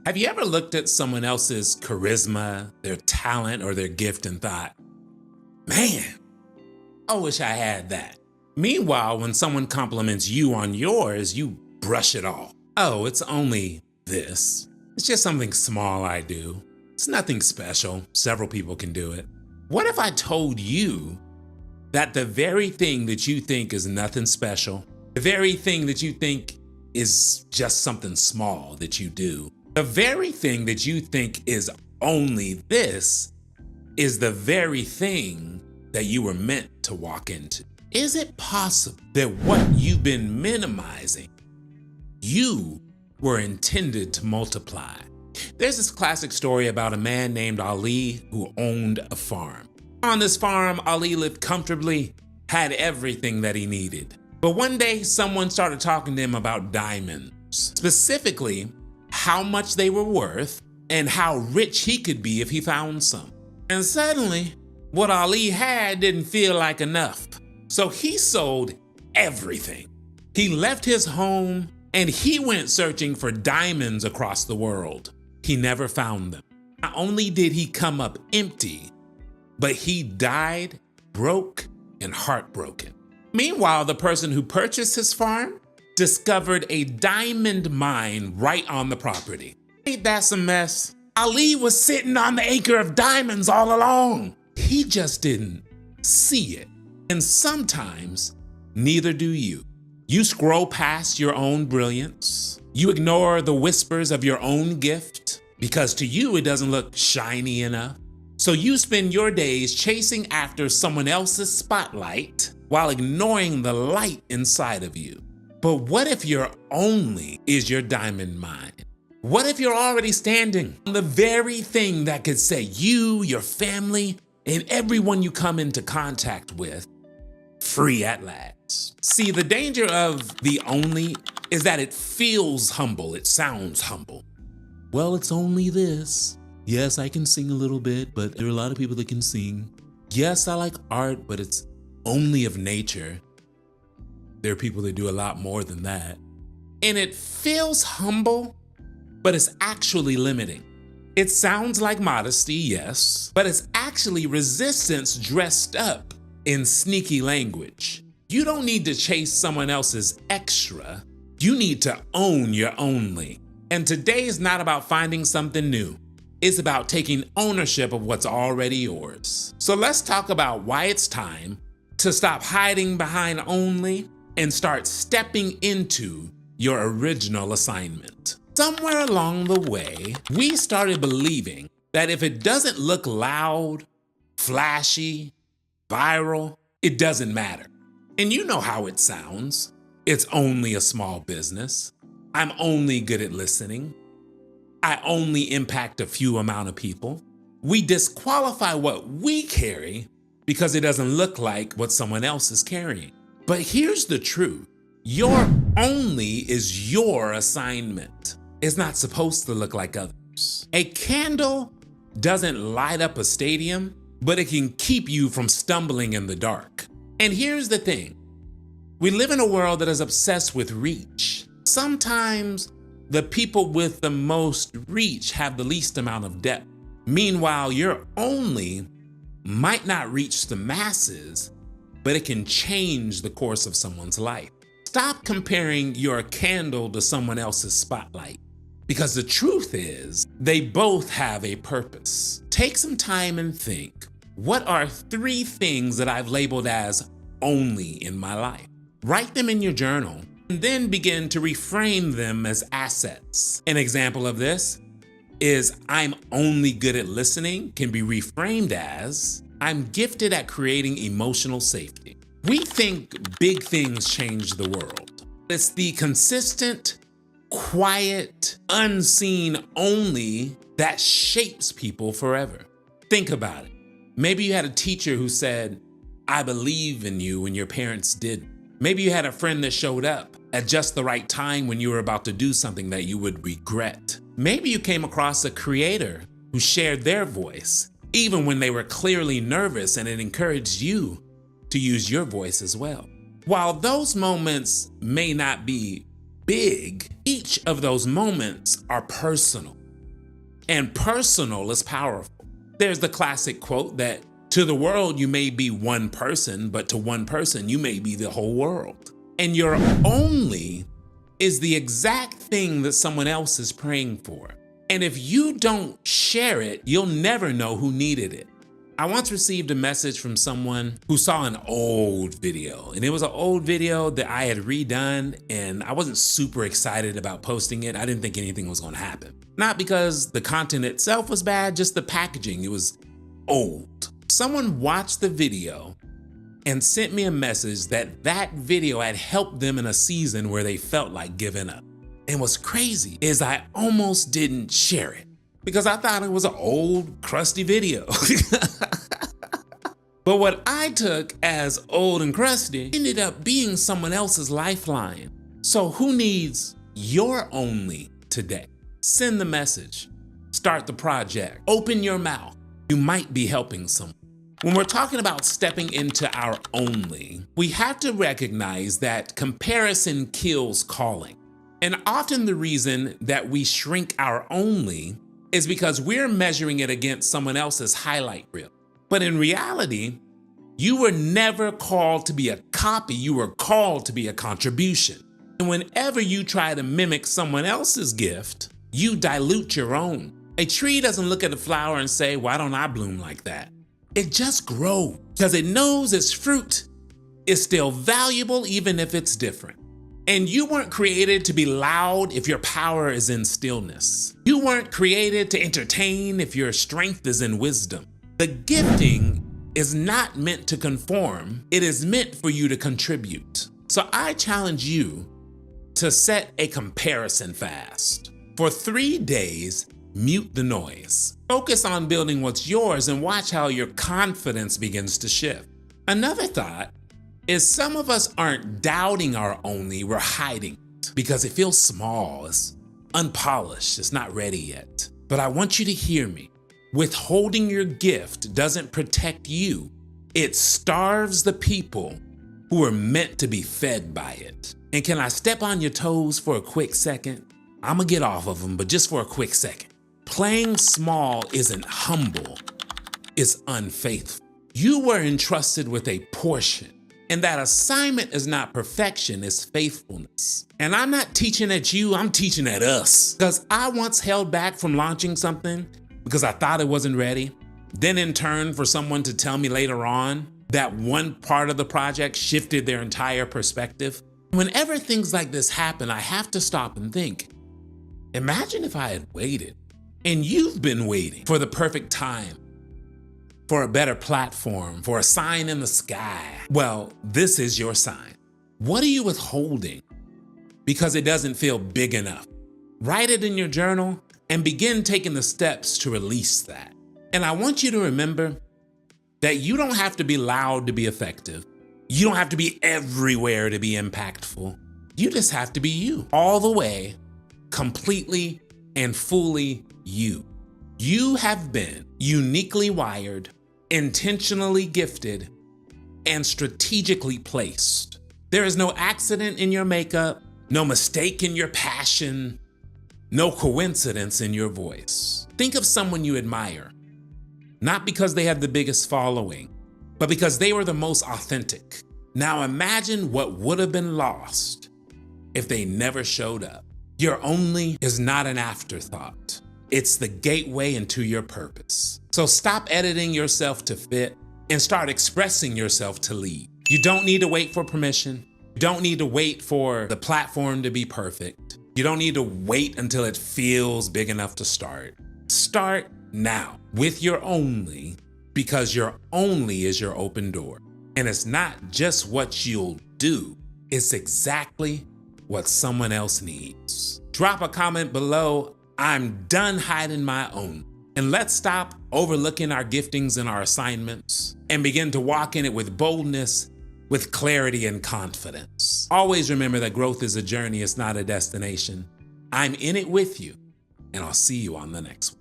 Have you ever looked at someone else's charisma, their talent, or their gift and thought, man, I wish I had that? Meanwhile, when someone compliments you on yours, you brush it off. Oh, it's only this. It's just something small I do. It's nothing special. Several people can do it. What if I told you that the very thing that you think is nothing special, the very thing that you think is just something small that you do, the very thing that you think is only this is the very thing that you were meant to walk into? Is it possible that what you've been minimizing, you were intended to multiply? There's this classic story about a man named Ali who owned a farm. On this farm, Ali lived comfortably, had everything that he needed. But one day, someone started talking to him about diamonds, specifically how much they were worth and how rich he could be if he found some. And suddenly, what Ali had didn't feel like enough. So he sold everything. He left his home and he went searching for diamonds across the world. He never found them. Not only did he come up empty, but he died broke and heartbroken. Meanwhile, the person who purchased his farm discovered a diamond mine right on the property. Ain't that some mess? Ali was sitting on the acre of diamonds all along. He just didn't see it. And sometimes, neither do you. You scroll past your own brilliance. You ignore the whispers of your own gift because to you it doesn't look shiny enough. So you spend your days chasing after someone else's spotlight while ignoring the light inside of you. But what if your only is your diamond mine? What if you're already standing on the very thing that could set you, your family, and everyone you come into contact with free at last? See, the danger of the only is that it feels humble. It sounds humble. Well, it's only this. Yes, I can sing a little bit, but there are a lot of people that can sing. Yes, I like art, but it's only of nature. There are people that do a lot more than that. And it feels humble, but it's actually limiting. It sounds like modesty, yes, but it's actually resistance dressed up in sneaky language. You don't need to chase someone else's extra. You need to own your only. And today is not about finding something new. It's about taking ownership of what's already yours. So let's talk about why it's time to stop hiding behind only and start stepping into your original assignment. Somewhere along the way, we started believing that if it doesn't look loud, flashy, viral, it doesn't matter. And you know how it sounds. It's only a small business. I'm only good at listening. I only impact a few amount of people. We disqualify what we carry because it doesn't look like what someone else is carrying. But here's the truth. Your only is your assignment. It's not supposed to look like others. A candle doesn't light up a stadium, but it can keep you from stumbling in the dark. And here's the thing. We live in a world that is obsessed with reach. Sometimes the people with the most reach have the least amount of depth. Meanwhile, your only might not reach the masses, but it can change the course of someone's life. Stop comparing your candle to someone else's spotlight, because the truth is they both have a purpose. Take some time and think, what are 3 things that I've labeled as only in my life? Write them in your journal and then begin to reframe them as assets. An example of this is I'm only good at listening can be reframed as I'm gifted at creating emotional safety. We think big things change the world. It's the consistent, quiet, unseen only that shapes people forever. Think about it. Maybe you had a teacher who said, I believe in you when your parents didn't. Maybe you had a friend that showed up at just the right time when you were about to do something that you would regret. Maybe you came across a creator who shared their voice, even when they were clearly nervous, and it encouraged you to use your voice as well. While those moments may not be big, each of those moments are personal. And personal is powerful. There's the classic quote that to the world you may be one person, but to one person you may be the whole world. And your only is the exact thing that someone else is praying for. And if you don't share it, you'll never know who needed it. I once received a message from someone who saw an old video, and it was an old video that I had redone, and I wasn't super excited about posting it. I didn't think anything was going to happen. Not because the content itself was bad, just the packaging. It was old. Someone watched the video and sent me a message that video had helped them in a season where they felt like giving up. And what's crazy is I almost didn't share it because I thought it was an old, crusty video. But what I took as old and crusty ended up being someone else's lifeline. So who needs your only today? Send the message, start the project, open your mouth. You might be helping someone. When we're talking about stepping into our only, we have to recognize that comparison kills calling. And often the reason that we shrink our only is because we're measuring it against someone else's highlight reel. But in reality, you were never called to be a copy, you were called to be a contribution. And whenever you try to mimic someone else's gift, you dilute your own. A tree doesn't look at a flower and say, why don't I bloom like that? It just grows because it knows its fruit is still valuable even if it's different. And you weren't created to be loud if your power is in stillness. You weren't created to entertain if your strength is in wisdom. The gifting is not meant to conform, it is meant for you to contribute. So I challenge you to set a comparison fast. For 3 days, mute the noise. Focus on building what's yours and watch how your confidence begins to shift. Another thought is some of us aren't doubting our only, we're hiding it because it feels small, it's unpolished, it's not ready yet. But I want you to hear me. Withholding your gift doesn't protect you. It starves the people who are meant to be fed by it. And can I step on your toes for a quick second? I'm gonna get off of them, but just for a quick second. Playing small isn't humble, it's unfaithful. You were entrusted with a portion, and that assignment is not perfection, it's faithfulness. And I'm not teaching at you, I'm teaching at us. Because I once held back from launching something because I thought it wasn't ready. Then in turn for someone to tell me later on that one part of the project shifted their entire perspective. Whenever things like this happen, I have to stop and think, imagine if I had waited. And you've been waiting for the perfect time, for a better platform, for a sign in the sky. Well, this is your sign. What are you withholding because it doesn't feel big enough? Write it in your journal and begin taking the steps to release that. And I want you to remember that you don't have to be loud to be effective. You don't have to be everywhere to be impactful. You just have to be you, all the way, completely and fully you. You have been uniquely wired, intentionally gifted, and strategically placed. There is no accident in your makeup, no mistake in your passion, no coincidence in your voice. Think of someone you admire, not because they had the biggest following, but because they were the most authentic. Now imagine what would have been lost if they never showed up. Your only is not an afterthought. It's the gateway into your purpose. So stop editing yourself to fit and start expressing yourself to lead. You don't need to wait for permission. You don't need to wait for the platform to be perfect. You don't need to wait until it feels big enough to start. Start now with your only, because your only is your open door. And it's not just what you'll do, it's exactly what someone else needs. Drop a comment below. I'm done hiding my own. And let's stop overlooking our giftings and our assignments and begin to walk in it with boldness, with clarity and confidence. Always remember that growth is a journey, it's not a destination. I'm in it with you, and I'll see you on the next one.